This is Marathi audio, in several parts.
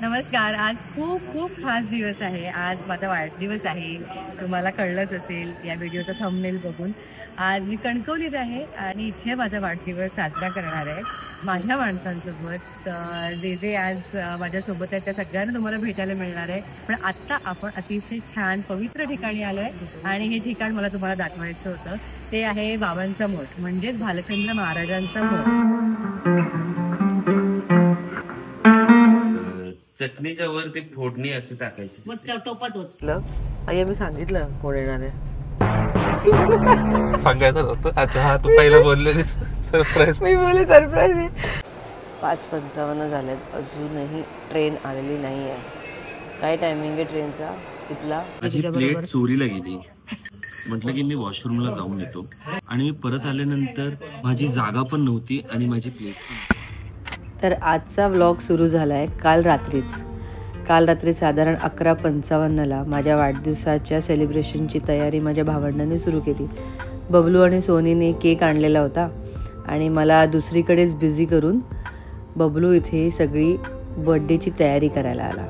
नमस्कार. आज खूप खूप खास दिवस आहे. आज माझा वाढदिवस आहे. तुम्हाला कळलंच असेल या व्हिडिओचा थंबनेल बघून. आज मी कणकवलीत आहे आणि इथे माझा वाढदिवस साजरा करणार आहे माझ्या माणसांसोबत. जे जे आज माझ्यासोबत आहेत त्या सगळ्यांना तुम्हाला भेटायला मिळणार आहे. पण आत्ता आपण अतिशय छान पवित्र ठिकाणी आलो आहे आणि हे ठिकाण मला तुम्हाला दाखवायचं होतं. ते आहे बाबांचा मठ, म्हणजेच भालचंद्र महाराजांचा मठ. चटणीच्या वर ती फोडणी अशी टाकायची. मग टोपात होत आई मी सांगितलं कोण येणार आहे सांगायचं होतं. अच्छा हा तू पहिला बोललेलीस सरप्राईज. मी बोलले सरप्राईज आहे. 5:55 झाल्यात, अजूनही ट्रेन आलेली नाही आहे. काय टायमिंग आहे ट्रेनचा इथला? माझी प्लेट चोरीला गेली. म्हटलं की मी वॉशरूमला जाऊन येतो आणि मी परत आल्यानंतर माझी जागा पण नव्हती आणि माझी प्लेट पण. तर आजचा व्लॉग सुरू झाला आहे काल रात्री साधारण 11:55ला माझ्या वाढदिवसाच्या सेलिब्रेशनची तयारी माझ्या भावंडांनी सुरू केली. बबलू आणि सोनीने केक आणलेला होता आणि मला दुसरीकडेच बिझी करून बबलू इथे सगळी बर्थडेची तयारी करायला आला.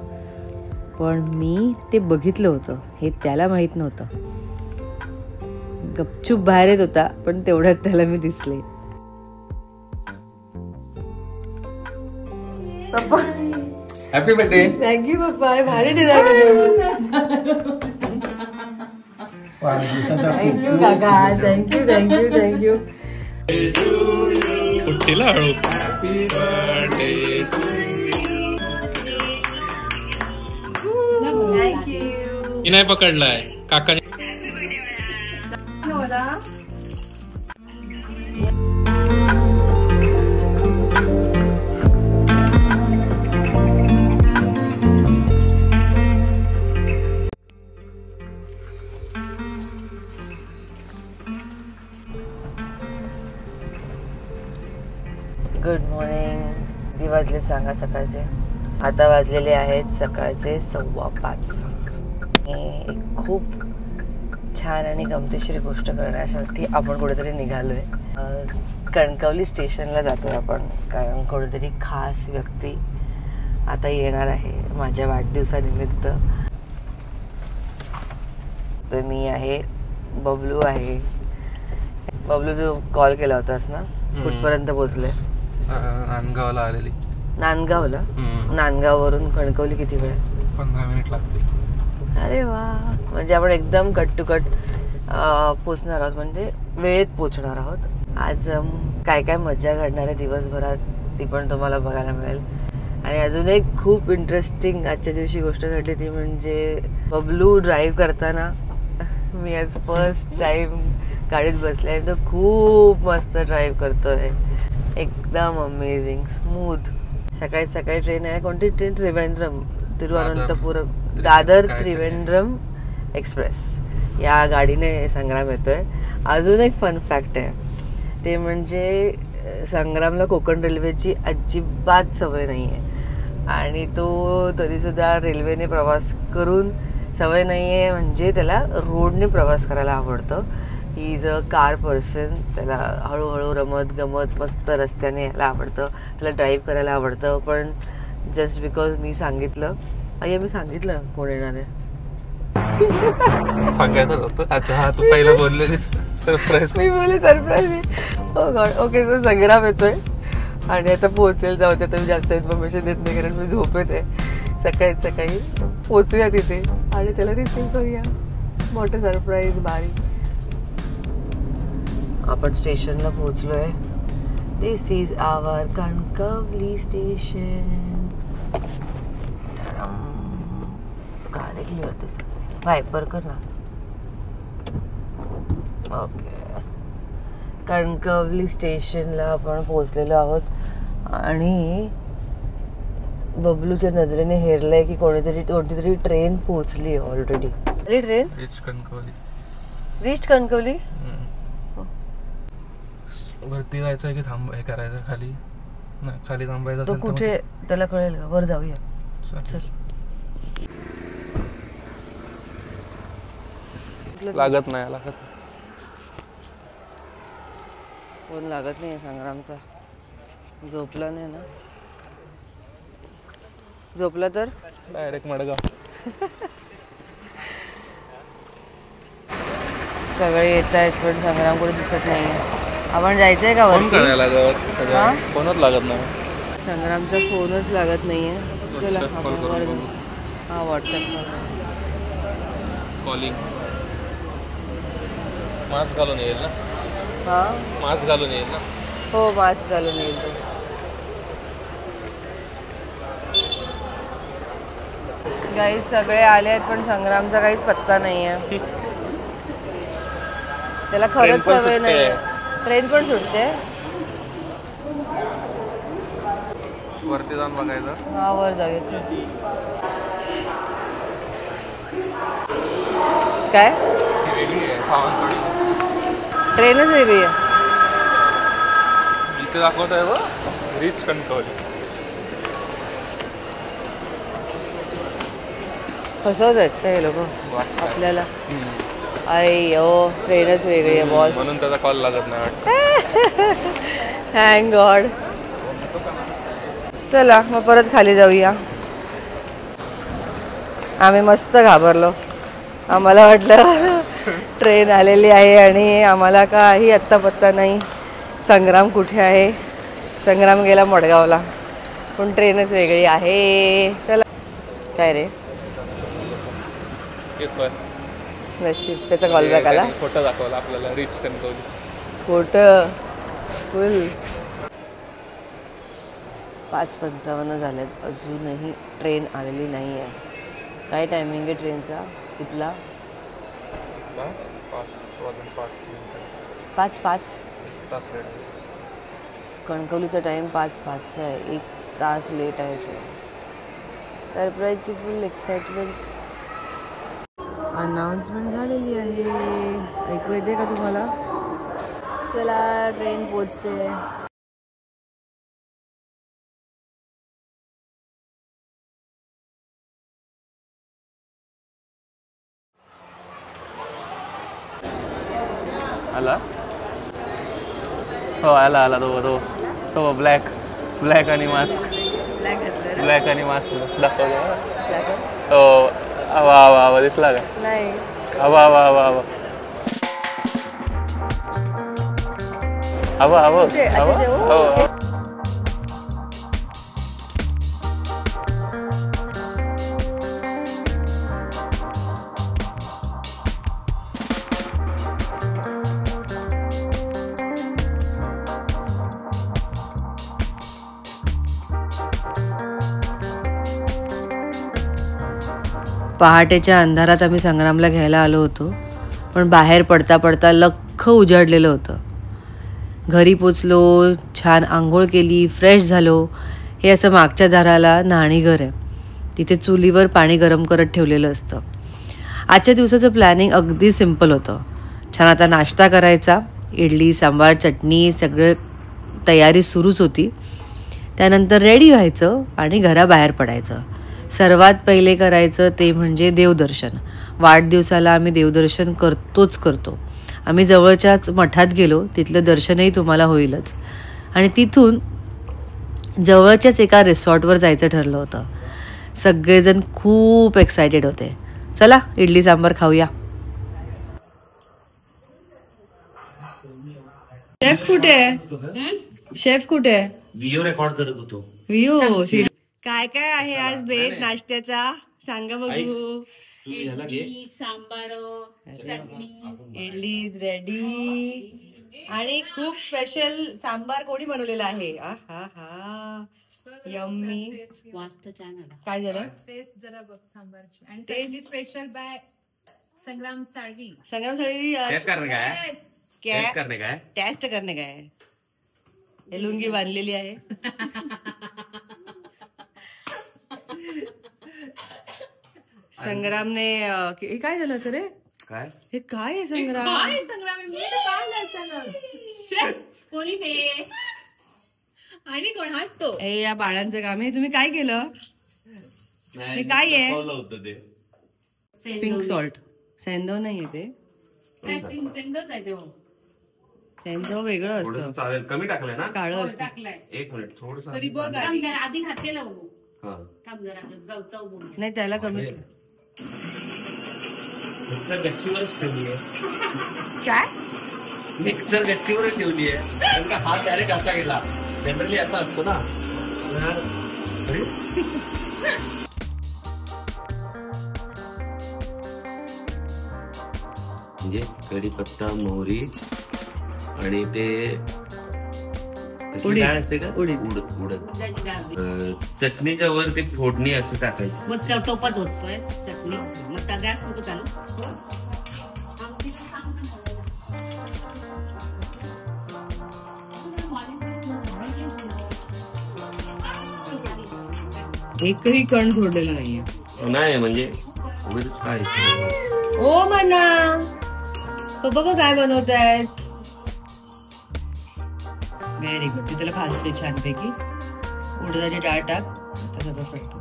पण मी ते बघितलं होतं, हे त्याला माहीत नव्हतं. गपचूप बाहेर येत होता, पण तेवढ्यात त्याला मी दिसले. पप्पा हॅपी बर्थडे. थँक्यू पप्पा, भारी डिझाईन. थँक्यू काका, थँक्यू थँक्यू थँक्यू. कुठीला हळू. Happy birthday. थँक्यू. नाही पकडलाय काकाने. Good morning. किती वाजले सांगा सकाळचे? आता वाजलेले आहेत सकाळचे 5:15. एक खूप छान आणि गमतीशीर गोष्ट करण्यासाठी आपण कुठेतरी निघालो आहे. कणकवली स्टेशनला जातो आहे आपण, कारण कुठेतरी खास व्यक्ती आता येणार आहे माझ्या वाढदिवसानिमित्त. तर मी आहे, बबलू आहे. बबलू तू कॉल केला होतास ना, कुठपर्यंत पोचले? नांदगावला आलेली. नांदगावला? नांदगाववरून कणकवली किती वेळ? 15 मिनिट लागतील. अरे वा, म्हणजे आपण एकदम कट टू कट पोचणार आहोत, म्हणजे वेळेत पोचणार आहोत. आज काय काय मजा घडणार आहे दिवसभरात ती पण तुम्हाला बघायला मिळेल. आणि अजून एक खूप इंटरेस्टिंग आजच्या दिवशी गोष्ट घडली, ती म्हणजे बबलू ड्राईव्ह करताना मी आज फर्स्ट टाइम गाडीत बसले आणि तो खूप मस्त ड्राईव्ह करतोय, एकदम अमेझिंग स्मूथ. सकाळी सकाळी ट्रेन आहे. कोणती ट्रेन? त्रिवेंद्रम, तिरुवनंतपुरम, दादर त्रिवेंद्रम एक्सप्रेस या गाडीने संग्राम येतोय. अजून एक फन फॅक्ट आहे, ते म्हणजे संग्रामला कोकण रेल्वेची अजिबात सवय नाही आहे आणि तो तरीसुद्धा रेल्वेने प्रवास करून सवय नाही आहे. म्हणजे त्याला रोडने प्रवास करायला आवडतं. He is a car person. त्याला हळूहळू रमत गमत मस्त रस्त्याने यायला आवडतं, त्याला ड्राईव्ह करायला आवडतं. पण जस्ट बिकॉज मी सांगितलं, आई मी सांगितलं कोण येणार आहे. सांगायचं होतं. अच्छा हा तू पहिला बोललेलीस सरप्राईज. मी बोलले सरप्राईज आहे. हो गॉड. ओके, तो संग्राम येतोय आणि आता पोहोचेल. जाऊ दे, आता मी जास्त इन्फॉर्मेशन देत नाही कारण मी झोपेत आहे. सकाळी पोचूया तिथे आणि त्याला रिसीव्ह करूया. मोठं सरप्राईज, भारी. आपण स्टेशनला पोहोचलोय. दिस इज आवर कणकवली स्टेशन. गाडी क्लिअर दिसत. वायपर कर ना. ओके, कणकवली स्टेशनला आपण पोहोचलेलो आहोत आणि बबलूच्या नजरेने हेरलंय की कोणतीतरी ट्रेन पोहोचली आहे ऑलरेडी. Train reached Kankavli. वरती जायचं की हे करायचं खाली? नाही, खाली थांबायचं. तो कुठे त्याला कळेल का? वर जाऊया चल. लागत नाही. फोन लागत नाही संग्रामचा. झोपला नाही ना? झोपलं तर डायरेक्ट मडगाव. सगळे येत आहेत पण संग्राम कुठे दिसत नाहीये. आपण जायचंय का फोन वरती? करायला लागत, फोनच लागत नाही. संग्रामचा फोनच लागत नाहीये. चला WhatsApp आपण कॉल वर करून जाऊ. हा व्हॉट्सअप कॉलिंग. मास्क घालून येईल ना? हा मास्क घालून येईल ना? हो मास्क घालून येईल तो. काही सगळे आले आहेत पण संग्रामचा काहीच पत्ता नाहीये. त्याला खरंच Train पण सवय नाही. सुटते. ट्रेन पण सुटते. वरती जाऊन बघायचं. हा वर जाऊया. काय वेगळी आहे सावंतवाडी. ट्रेनच वेगळी आहे. इथे दाखवत आहे बघ रिच कणकवली. फसवत आहेत का हे लोक आपल्याला? अय्यो ट्रेनच वेगळी आहे बॉस. म्हणून त्याचा कॉल लागत नाही वाटतं. Thank God. चला मग परत खाली जाऊया. आम्ही मस्त घाबरलो. आम्हाला वाटलं ट्रेन आलेली आहे आणि आम्हाला काही आत्ता पत्ता नाही. संग्राम कुठे आहे? संग्राम गेला मडगावला. पण ट्रेनच वेगळी आहे. चला. काय रे नशीब त्याचा कॉल बॅक आला. फोटो दाखवला आपल्याला रिच कणकवली. खोटं फुल. 5:55 झाल्यात अजूनही ट्रेन आलेली नाही आहे. काय टायमिंग आहे ट्रेनचा इथला? 5:05. कणकवलीचा टाईम 5:05 आहे. 1 तास लेट आहे ट्रेन. सरप्राईजची फुल एक्साइटमेंट. अनाउन्समेंट झालेली आहे. ऐकू येते का तुम्हाला? चला ट्रेन पोचते. आला हो आला आला तो ब्लॅक आणि मास्क. ब्लॅक आणि मास्क दाखवतो. हो आवा दिसला का? नाही. आवा हो. पहाटेच्या अंधारात आम्ही संग्रामला घ्यायला आलो होतो. पण बाहेर पडता पडता लख्ख उजाडलेलं होतं. घरी पोचलो, छान आंघोळ केली, फ्रेश झालो. हे असं मागच्या दाराला न्हाणीघर आहे. तिथे चुलीवर पाणी गरम करत ठेवलेलं असतं. आजच्या दिवसाचं प्लॅनिंग अगदी सिम्पल होतं. छान आता नाश्ता करायचा. इडली सांबार चटणी सगळं तयारी सुरूच होती. त्यानंतर रेडी व्हायचं आणि घराबाहेर पडायचं. सर्वात पहिले करायचं ते म्हणजे देवदर्शन. वाढदिवसाला आम्ही देवदर्शन करतो. आम्ही जवळच्याच मठात गेलो. तिथलं दर्शनही तुम्हाला होईलच. आणि तिथून जवळच्याच एका रिसॉर्टवर जायचं ठरलं होतं. सगळेजण खूप एक्सायटेड होते. चला इडली सांबार खाऊया. शेफ कुठे आहे? शेफ कुठे आहे? व्हिडिओ रेकॉर्ड करत होतो. व्ह्यू काय काय आहे आज बेत नाश्त्याचा सांगा बघू. इडली सांबार चटणी. Idli is ready. आणि खूप स्पेशल सांबार कोणी बनवलेला आहे? आहा यम्मी. मस्त छान आला. काय झालं? टेस्ट जरा बघ सांबारची. आणि chutney special by Sangram Salvi. Sangram Salvi taste करणे काय? टेस्ट करणे काय? हे लुंगी बांधलेली आहे. संग्रामने काय झालं सर? काय हे काय आहे संग्राम? कोणी ते आणि कोण हसतो? हे या बाळांचं काम आहे. तुम्ही काय केलं? हे काय आहे? Pink salt. सेंदव नाही आहे ते. सेंदव वेगळं असतं. चालेल. कमी टाकलंय ना? काळं असतं. टाकलाय. एक मिनिट थोडस तरी बघ आधी घातलेलं नाही त्याला कमी मिक्सर गच्चीवरच ठेवली आहे. काय मिक्सर गच्चीवरच ठेवली आहे कारण का हा डायरेक्ट असा गेला. जनरली असा असतो ना. म्हणजे कढीपत्ता मोहरी आणि ते उडीद. काय असते का उडीद. उडद चटणीच्या वर ते फोडणी असं टाकायची. मग टोपात होतोय चटणी मग त्या गॅस नको चालू. एकही कण सोडलेलं नाहीये. नाही म्हणजे उडीदच काय ओ मना पप्पा काय बनवत आहेत. Very good. त्याला भाजते छानपैकी. उडदाची डाळ टाक सगळं फटतो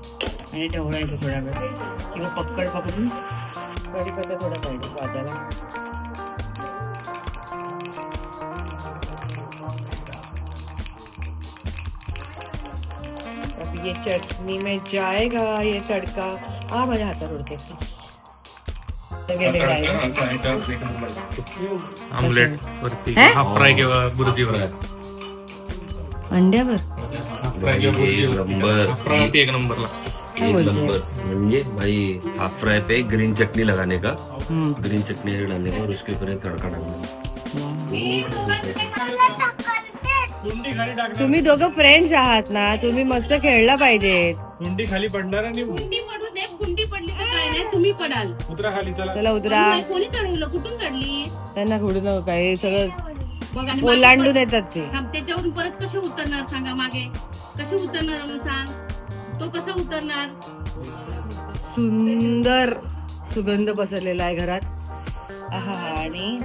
आणि ढवळायचं थोडा वेळ किंवा पक्कड पकडून कढीपत्ता थोडा पाहिजे भाजायला. अब ये चटनी में जाएगा ये तड़का. माझ्या हातात उडते. आमलेट वरती हाफ फ्राय किंवा बुर्जीवर. अंड्यावर एक नंबरला. एक नंबर. म्हणजे भाई हाफ फ्राय पे ग्रीन चटनी लगाने का. ग्रीन चटनी डालने का और उसके ऊपर तड़का डालने. तुम्ही दोघं फ्रेंड्स आहात ना. तुम्ही मस्त खेळला पाहिजेत. हुंडी खाली पडणार आणि कुंडी पडू दे. कुंडी पडली तर काय नाही तुम्ही पडाल. उतरा खाली. चला चला उतरा. कोणी चढवलं कुठून काढली. त्यांना थोडं नको काय सगळं बघ आणि ओलांडून येतात ते. त्याच्यावरून परत कसे उतरणार सांगा. मागे कसे उतरणार म्हणून सांग. तो कसा उतरणार. सुंदर सुगंध पसरलेला आहे घरात. आणि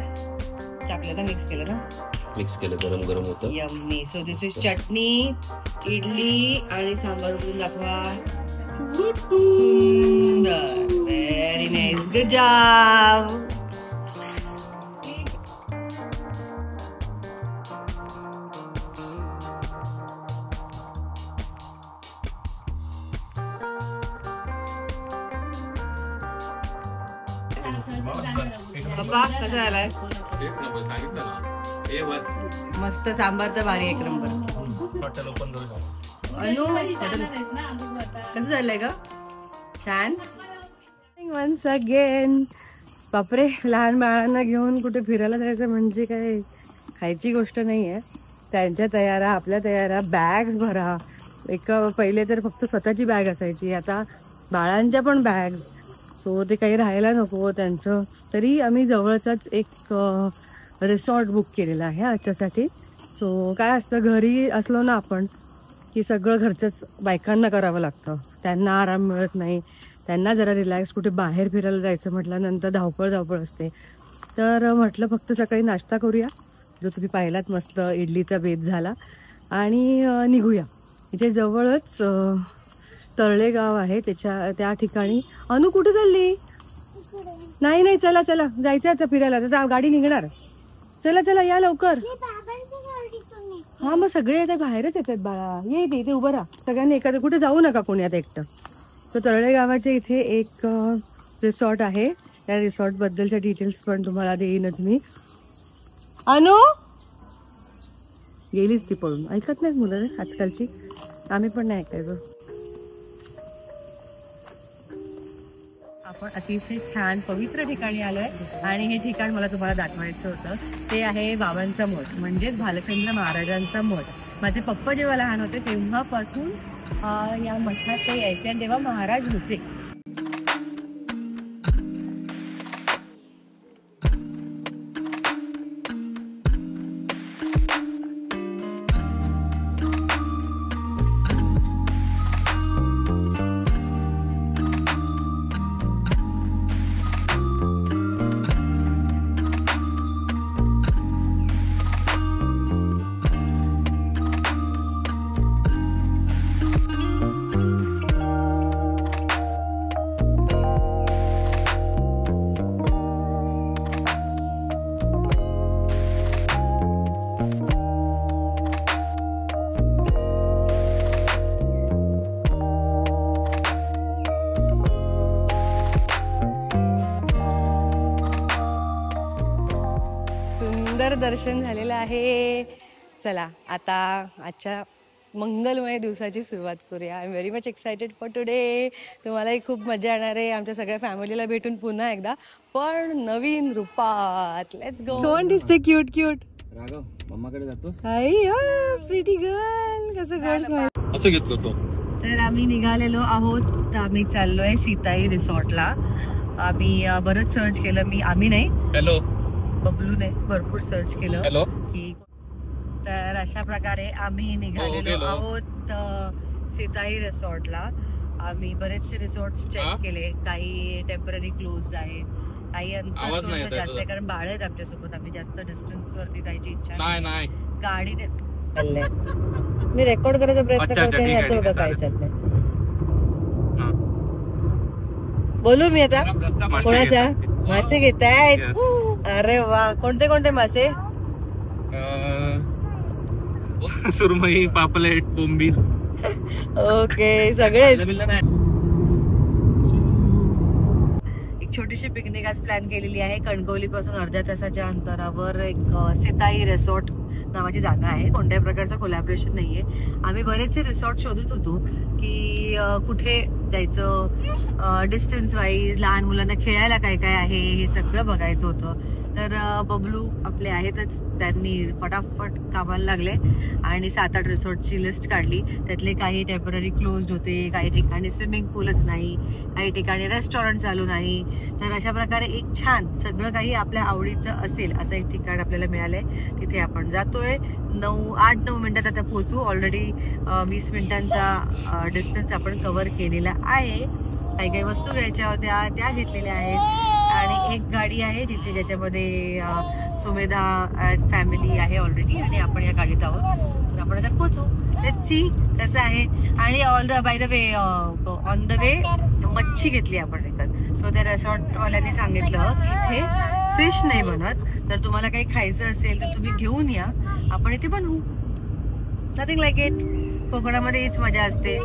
टाकलं मिक्स केलं ना. मिक्स केलं गरम गरम होतं. यम्मी. सो दिस इज चटणी इडली आणि सांबार उडून दाखवा. सुंदर. Very nice. Good job. पप्पा कसं झालाय. मस्त. सांबार तर भारी. एक नंबर. अनु कसं झालंय ग. छान. Once again. बापरे लहान बाळांना घेऊन कुठे फिरायला जायचं म्हणजे काय खायची गोष्ट नाहीये. त्यांच्या तयारा आपल्या तयारा बॅग्स भरा. पहिले तर फक्त स्वतःची बॅग असायची. आता बाळांच्या पण बॅग. सो ते काही राहायला नको त्यांचं. तरी आम्ही जवळचाच एक रिसॉर्ट बुक केलेला आहे आजच्यासाठी. सो काय असतं घरी असलो ना आपण की सगळं घरच्याच बायकांना करावं लागतं. त्यांना आराम मिळत नाही. त्यांना जरा रिलॅक्स कुठे बाहेर फिरायला जायचं म्हटल्यानंतर धावपळ असते. तर म्हटलं फक्त सकाळी नाश्ता करूया जो तुम्ही पाहिलात. मस्त इडलीचा बेत झाला आणि निघूया. इथे जवळच तळेगाव आहे त्या ठिकाणी. अनु कुठे चालली. नाही चला चला जायचं आता फिरायला. आता गाडी निघणार. चला या लवकर. हा मग सगळे आता बाहेरच येतात बाळा. ये इथे उभं राहा. सगळ्यांनी एखादं कुठे जाऊ नका कोणी आता एकटं. तर तळेगावाच्या इथे एक रिसॉर्ट आहे. त्या रिसॉर्ट बद्दलच्या डिटेल्स पण तुम्हाला देईनच मी. अनु गेलीच ती पळून. ऐकत नाहीत मुलं आजकालची. आम्ही पण नाही ऐकायचो. आपण अतिशय छान पवित्र ठिकाणी आलोय आणि हे ठिकाण मला तुम्हाला दाखवायचं होतं. ते आहे बाबांचा मठ म्हणजेच भालचंद्र महाराजांचा मठ. माझे पप्पा जेव्हा लहान होते तेव्हापासून या मठात ते यायचे आणि तेव्हा महाराज होते. सुंदर दर्शन झालेलं आहे. चला आता आजच्या मंगलमय दिवसाची सुरुवात करूया. I am very much excited for today. तुम्हालाही खूप मजा येणार आहे आमच्या सगळ्या फॅमिलीला भेटून पुन्हा एकदा, पण नवीन रूपात. Let's go. कोण दिसते क्यूट क्यूट? राघव मम्माकडे जातोस? Pretty girl. कसं गर्ल्स असं घेतलं तो. तर आम्ही निघालेलो आहोत. आम्ही चाललोय सीताई रिसॉर्टला. आम्ही बरंच सर्च केलं. आम्ही नाही, हॅलो बबलूने भरपूर सर्च केलं हॅलो. की. तर अशा प्रकारे आम्ही निघालेलो आहोत सीताई रिसॉर्टला. आम्ही बरेचसे रिसॉर्ट्स चेक केले. काही टेम्पररी क्लोज्ड आहेत, काही अंतर जास्त आहे कारण बाळ आहेत आमच्यासोबत. आम्ही जास्त डिस्टन्स वरती जायची इच्छा नाही. गाडी मी रेकॉर्ड करायचा प्रयत्न करते. याचं बघा काय चाललंय. बोलू मी आता कोणाचा? मासे घेतायत. अरे वा. कोणते कोणते मासे? सुरमई, पापलेट, बोंबील. ओके सगळेच. एक छोटीशी पिकनिक आज प्लॅन केलेली आहे. कणकवली पासून अर्ध्या तासाच्या अंतरावर एक सीताई रिसॉर्ट नावाची जागा आहे. कोणत्याही प्रकारचं कोलॅबरेशन नाहीये. आम्ही बरेचसे रिसॉर्ट शोधत होतो की कुठे जायचं, डिस्टन्स वाईज, लहान मुलांना खेळायला काय काय आहे हे सगळं बघायचं होतं. तर बबलू आपले आहेतच, त्यांनी फटाफट कामाला लागले आणि 7-8 रिसॉर्टची लिस्ट काढली. त्यातले काही टेम्पररी क्लोज्ड होते, काही ठिकाणी स्विमिंग पूलच नाही, काही ठिकाणी रेस्टॉरंट चालू नाही. तर अशा प्रकारे एक छान सगळं काही आपल्या आवडीचं असेल असं एक ठिकाण आपल्याला मिळालंय. तिथे आपण जातोय. 8-9 मिनिटात आता पोहोचू. ऑलरेडी 20 मिनिटांचा डिस्टन्स आपण कव्हर केलेला आहे. काही काही वस्तू घ्यायच्या होत्या त्या घेतलेल्या आहेत आणि एक गाडी आहे जिथे ज्याच्यामध्ये सुमेधा अँड फॅमिली आहे ऑलरेडी आणि आपण या गाडीत आहोत. आपण आता पोहोचू. लेट्स सी कसं आहे. आणि by the way on the way मच्छी घेतली आपण विकत. सो त्या रेसॉर्टवाल्यांनी सांगितलं की इथे फिश नाही बनत, तर तुम्हाला काही खायचं असेल तर तुम्ही घेऊन या, आपण इथे बनवू. Nothing like it. कोकणामध्ये हीच मजा असते.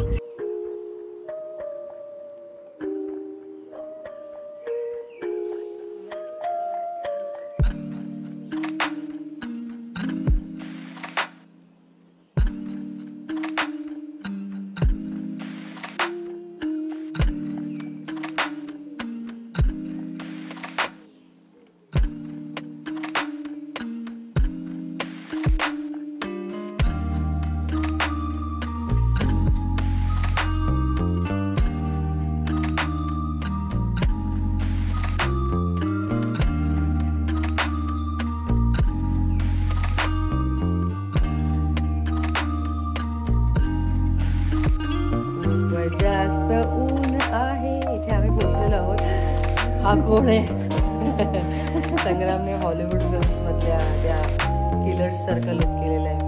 जास्त ऊन आहे. इथे आम्ही पोहोचलेलो आहोत. हा कोण आहे? संग्रामने हॉलिवूड फिल्म्स मधल्या त्या किलर्स सारखा लुक केलेला आहे.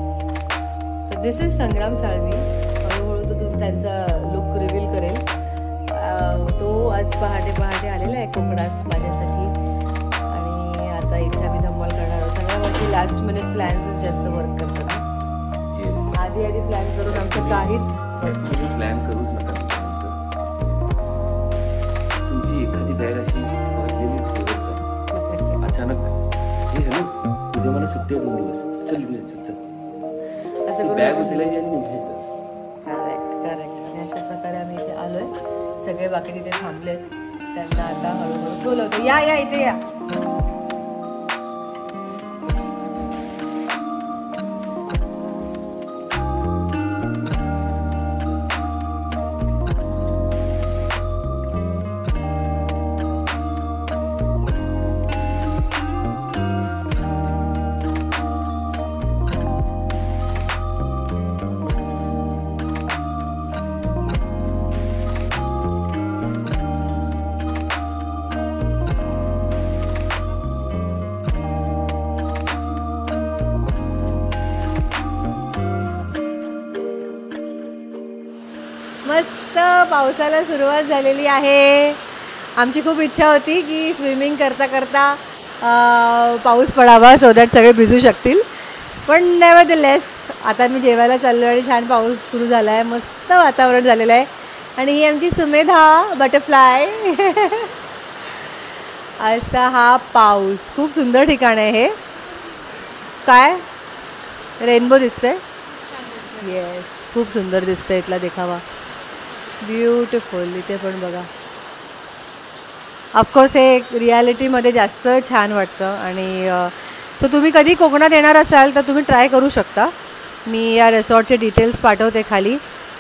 तर दिस इज संग्राम साळवी. हळूहळू तो त्यांचा लुक रिव्हील करेल. तो आज पहाटे आलेला आहे कोकणात माझ्यासाठी आणि आता इथे आम्ही धम्माल करणार आहोत. संग्रामाची लास्ट मिनिट प्लॅन्स जास्त वर्क करतात. आधी प्लॅन करून आमचं काहीच प्लॅन करूच नका. तुमची एखादी बॅग अशी भरलेली ठेवत जा. अचानक हे हॅलो उद्या मला सुट्टी आहे 2 दिवस, चल असं बॅग उचलायची आणि निघायचं. करेक्ट. अशा प्रकारे आम्ही इथे आलोय. सगळे बाकी तिथे थांबलेत. त्यांना आता हळूहळू बोलवतो. या इथे या. मस्त पावसाला सुरुवात झालेली आहे. आमची खूप इच्छा होती की स्विमिंग करता करता पाऊस पडावा सो दॅट सगळे भिजू शकतील. पण नेव्हरदलेस आता मी जेवायला चाललो आणि छान पाऊस सुरू झाला आहे. मस्त वातावरण झालेलं आहे. आणि ही आमची सुमेधा बटरफ्लाय. असा हा पाऊस. खूप सुंदर ठिकाण आहे हे. काय रेनबो दिसतंय. येस, खूप सुंदर दिसतंय इथला देखावा. ब्युटिफुल. इथे पण बघा. ऑफकोर्स हे रियालिटीमध्ये जास्त छान वाटतं. आणि सो तुम्ही कधी कोकणात येणार असाल तर तुम्ही ट्राय करू शकता. मी या रिसॉर्टचे डिटेल्स पाठवते खाली.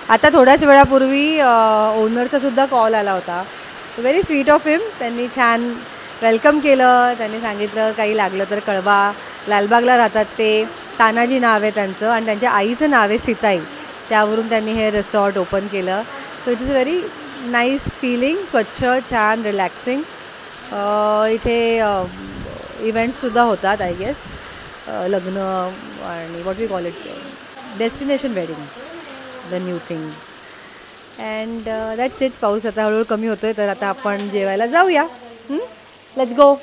आता थोड्याच वेळापूर्वी ओनरचा सुद्धा कॉल आला होता. व्हेरी स्वीट ऑफ हिम. त्यांनी छान वेलकम केलं. त्यांनी सांगितलं काही लागलं तर कळवा. लालबागला राहतात ते. तानाजी नाव आहे त्यांचं आणि त्यांच्या आईचं नाव आहे सीताई. त्यावरून त्यांनी हे रिसॉर्ट ओपन केलं. So it is very nice feeling. स्वच्छ, छान, रिलॅक्सिंग. इथे इव्हेंट्ससुद्धा होतात आय गेस. लग्न आणि what we call it destination wedding, the new thing. And that's it. पाऊस आता हळूहळू कमी होतो आहे तर आता आपण जेवायला जाऊया. Let's go.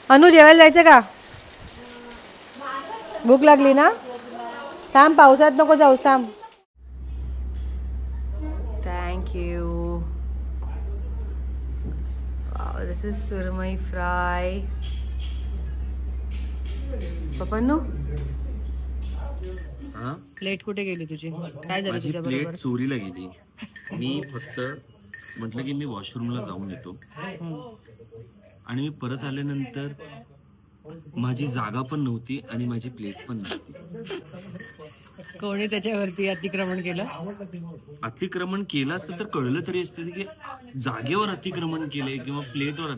अनु जेवायला जायचं का? भूक लागली ना? थांब, पावसात नको जाऊस, थांब. Thank you. This is surmai fry. पप्पांनो, प्लेट कुठे गेली तुझी? काय झालं माझी तुझ्या प्लेट बरोबर? चोरीला गेली. मी फक्त म्हटलं की मी वॉशरूमला जाऊन येतो आणि मी परत आल्यानंतर माझी जागा पण नव्हती आणि माझी प्लेट पण नव्हती. कोणी त्याच्यावरती अतिक्रमण केलं? अतिक्रमण केलं असतं तर कळलं तरी असतं की जागेवर अतिक्रमण केले किंवा प्लेटवर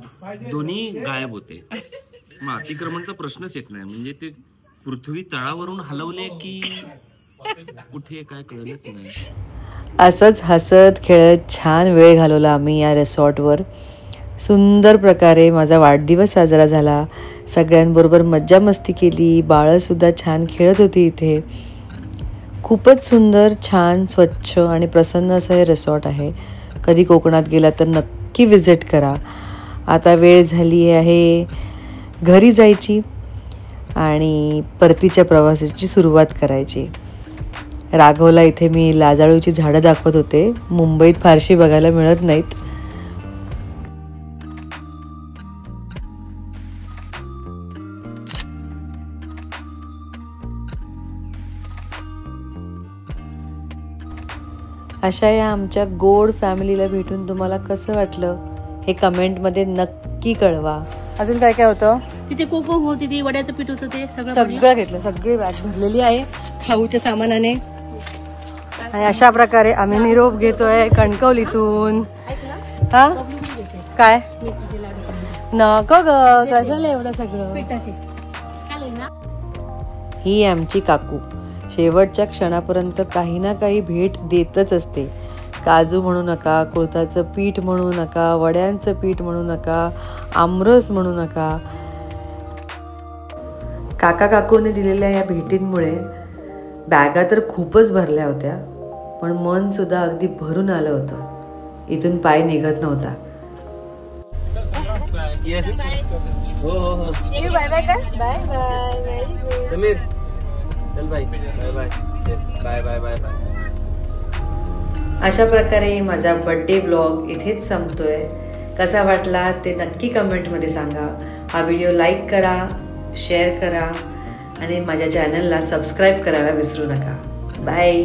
दोन्ही गायब होते. मग अतिक्रमणचा प्रश्नच येत नाही. म्हणजे ते पृथ्वी तळावरून हलवले की कुठे काय कळलंच नाही. असंच हसत खेळत छान वेळ घालवला आम्ही या रिसॉर्टवर. सुंदर प्रकारे माझा वाढदिवस साजरा झाला. सगळ्यांबरोबर मज्जा मस्ती केली. बाळंसुद्धा छान खेळत होती इथे. खूपच सुंदर, छान, स्वच्छ आणि प्रसन्न असं हे रिसॉर्ट आहे. कधी कोकणात गेला तर नक्की विजिट करा. आता वेळ झाली आहे घरी जायची आणि परतीच्या प्रवासाची सुरुवात करायची. राघवला इथे मी लाजाळूची झाडं दाखवत होते. मुंबईत फारशी बघायला मिळत नाहीत. अशा या आमच्या गोड फॅमिलीला भेटून तुम्हाला कसं वाटलं हे कमेंटमध्ये नक्की कळवा. अजून काय काय होतं? तिथे कोकम होती, ती वड्याचं पीठ होतं, ते सगळं घेतलं. सगळी बॅग भरलेली आहे खाऊच्या सामानाने. आणि अशा प्रकारे आम्ही निरोप घेतोय कणकवलीतून. हा काय नको ग, कशाला एवढं सगळं? ही आमची काकू शेवटच्या क्षणापर्यंत काही ना काही भेट देतच असते. काजू म्हणू नका, कुळथाचं पीठ म्हणू नका, वड्यांचं पीठ म्हणू नका, आमरस म्हणू नका. काका काकूने दिलेल्या या भेटींमुळे बॅगा तर खूपच भरल्या होत्या, पण मन सुद्धा अगदी भरून आलं होतं. इथून पाय निघत नव्हता. बाय बाय कर. बाय बाय समीर, चल bye bye bye. Bye bye bye bye. अशा प्रकारे माझा बर्थडे ब्लॉग इथेच संपतोय. कसा वाटला ते नक्की कमेंटमध्ये सांगा. हा व्हिडिओ लाईक करा, शेअर करा आणि माझ्या चॅनलला सबस्क्राईब करायला विसरू नका. बाय.